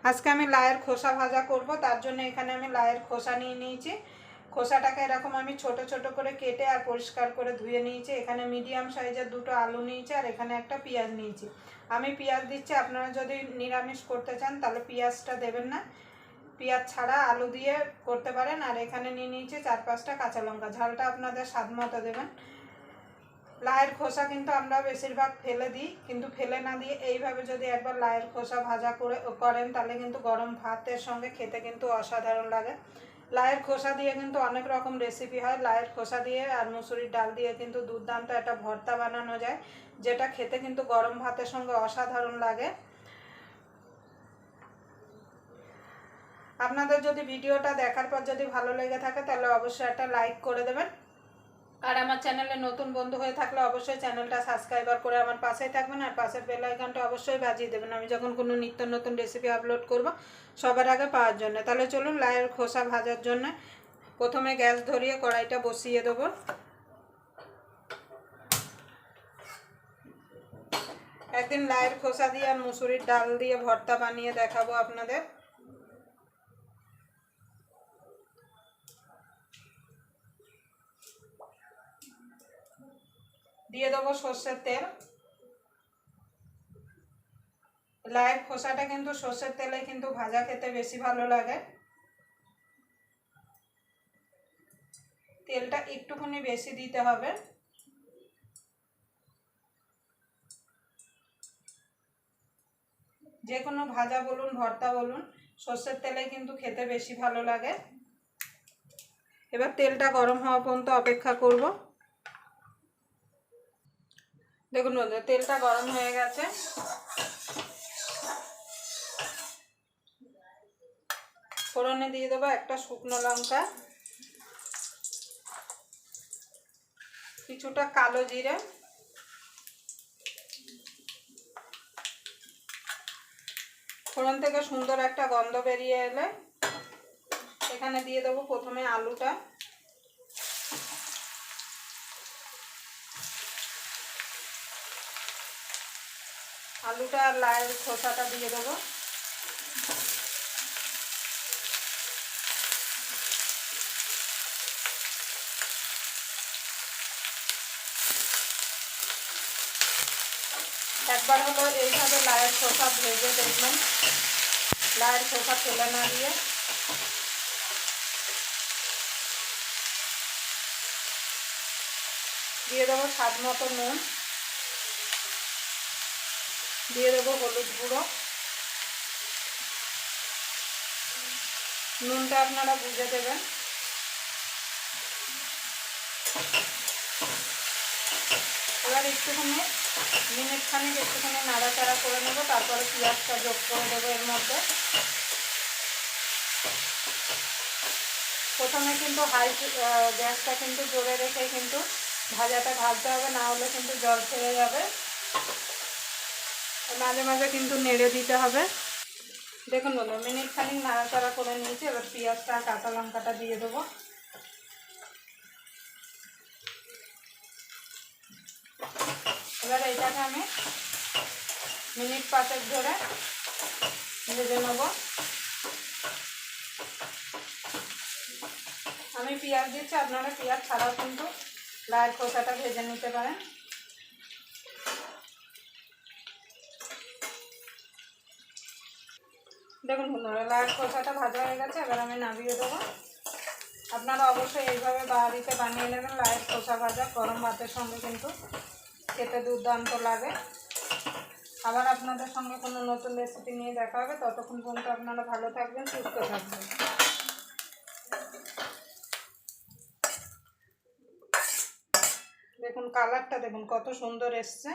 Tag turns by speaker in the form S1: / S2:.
S1: আজকে আমি লাউয়ের খোসা ভাজা করব, তার জন্য এখানে আমি লাউয়ের খোসা নিয়ে নিয়েছি। খোসাটাকে এরকম আমি ছোট ছোট করে কেটে আর পরিষ্কার করে ধুয়ে নিয়েছি। এখানে মিডিয়াম সাইজের দুটো আলু নিয়েছি আর এখানে একটা পেঁয়াজ নিয়েছি। আমি পেঁয়াজ দিচ্ছি, আপনারা যদি নিরামিষ করতে চান তাহলে পেঁয়াজটা দেবেন না, পেঁয়াজ ছাড়া আলু দিয়ে করতে পারেন। আর এখানে নিয়ে নিয়েছি 4-5টা কাঁচা লঙ্কা, ঝালটা আপনাদের স্বাদ মতো দেবেন। লাউয়ের খোসা কিন্তু আমরা বেশিরভাগ ফেলে দিই, কিন্তু ফেলে না দিয়ে এইভাবে যদি একবার লাউয়ের খোসা ভাজা করেন তাহলে কিন্তু গরম ভাতের সঙ্গে খেতে কিন্তু অসাধারণ লাগে। লাউয়ের খোসা দিয়ে কিন্তু অনেক রকম রেসিপি হয়। লাউয়ের খোসা দিয়ে আর মুসুরির ডাল দিয়ে কিন্তু দুর্দান্ত একটা ভর্তা বানানো যায়, যেটা খেতে কিন্তু গরম ভাতের সঙ্গে অসাধারণ লাগে। আপনাদের যদি ভিডিওটা দেখার পর যদি ভালো লেগে থাকে তাহলে অবশ্যই একটা লাইক করে দেবেন। আর আমার চ্যানেলে নতুন বন্ধু হয়ে থাকলে অবশ্যই চ্যানেলটা সাবস্ক্রাইব করে আমার পাশেই থাকবেন আর পাশের বেল আইকনটা অবশ্যই বাজিয়ে দেবেন, আমি যখন কোনো নিত্য নতুন রেসিপি আপলোড করব সবার আগে পাওয়ার জন্য। তাহলে চলুন লাউয়ের খোসা ভাজার জন্য প্রথমে গ্যাস ধরিয়ে কড়াইটা বসিয়ে দেবো। একদিন লাউয়ের খোসা দিয়ে আর মুসুরির ডাল দিয়ে ভর্তা বানিয়ে দেখাবো আপনাদের। দিয়ে দেবো সর্ষের তেল। লাউয়ের খোসাটা কিন্তু সর্ষের তেলে কিন্তু ভাজা খেতে বেশি ভালো লাগে। তেলটা একটুখানি বেশি দিতে হবে। যে কোনো ভাজা বলুন ভর্তা বলুন সর্ষের তেলে কিন্তু খেতে বেশি ভালো লাগে। এবার তেলটা গরম হওয়া পর্যন্ত অপেক্ষা করব। দেখুন বন্ধুরা, তেলটা গরম হয়ে গেছে। ফোড়নে দিয়ে দেবো একটা শুকনো লঙ্কা, কিছুটা কালো জিরে, ফোড়ন থেকে সুন্দর একটা গন্ধ বেরিয়ে এলে এখানে দিয়ে দেবো প্রথমে আলুটা। আলুটা আর লাউয়ের খোসাটা দিয়ে দেবো। একবার হলো এইভাবে লাউয়ের খোসা ভেজে দেখবেন, লাউয়ের খোসা ফেলে না দিয়ে। দিয়ে দেবো স্বাদ মতো নুন, দিয়ে দেবো হলুদ গুঁড়ো। নুনটা আপনারা বুঝে দেবেন। এবার একটুখানি মিনিট খানিক একটুখানি নাড়াচাড়া করে নেবো, তারপরে পেঁয়াজটা যোগ করে দেবো এর মধ্যে। প্রথমে কিন্তু গ্যাসটা কিন্তু জোরে রেখে কিন্তু ভাজাটা ভাজতে হবে, না হলে কিন্তু জল ছেড়ে যাবে। মাঝে মাঝে কিন্তু নেড়ে দিতে হবে। দেখুন বন্ধু, মিনিট খানিক নাড়াচাড়া করে নিয়েছি। এবার পেঁয়াজটা আর কাঁচা লঙ্কাটা দিয়ে দেবো। এবার এইটাকে আমি মিনিট 5 ধরে ভেজে নেব। আমি পেঁয়াজ দিচ্ছি, আপনারা পেঁয়াজ ছাড়াও কিন্তু লাউয়ের খোসাটা ভেজে নিতে পারেন। দেখুন বন্ধুরা, লাউয়ের খোসাটা ভাজা হয়ে গেছে। এবার আমি নামিয়ে দেবো। আপনারা অবশ্যই এইভাবে বাড়িতে বানিয়ে নেবেন। লাউয়ের খোসা ভাজা গরম ভাতের সঙ্গে কিন্তু খেতে দুর্দান্ত লাগে। আবার আপনাদের সঙ্গে কোনো নতুন রেসিপি নিয়ে দেখা হবে। ততক্ষণ পর্যন্ত আপনারা ভালো থাকবেন, সুস্থ থাকবেন। দেখুন কালারটা দেখুন কত সুন্দর এসছে।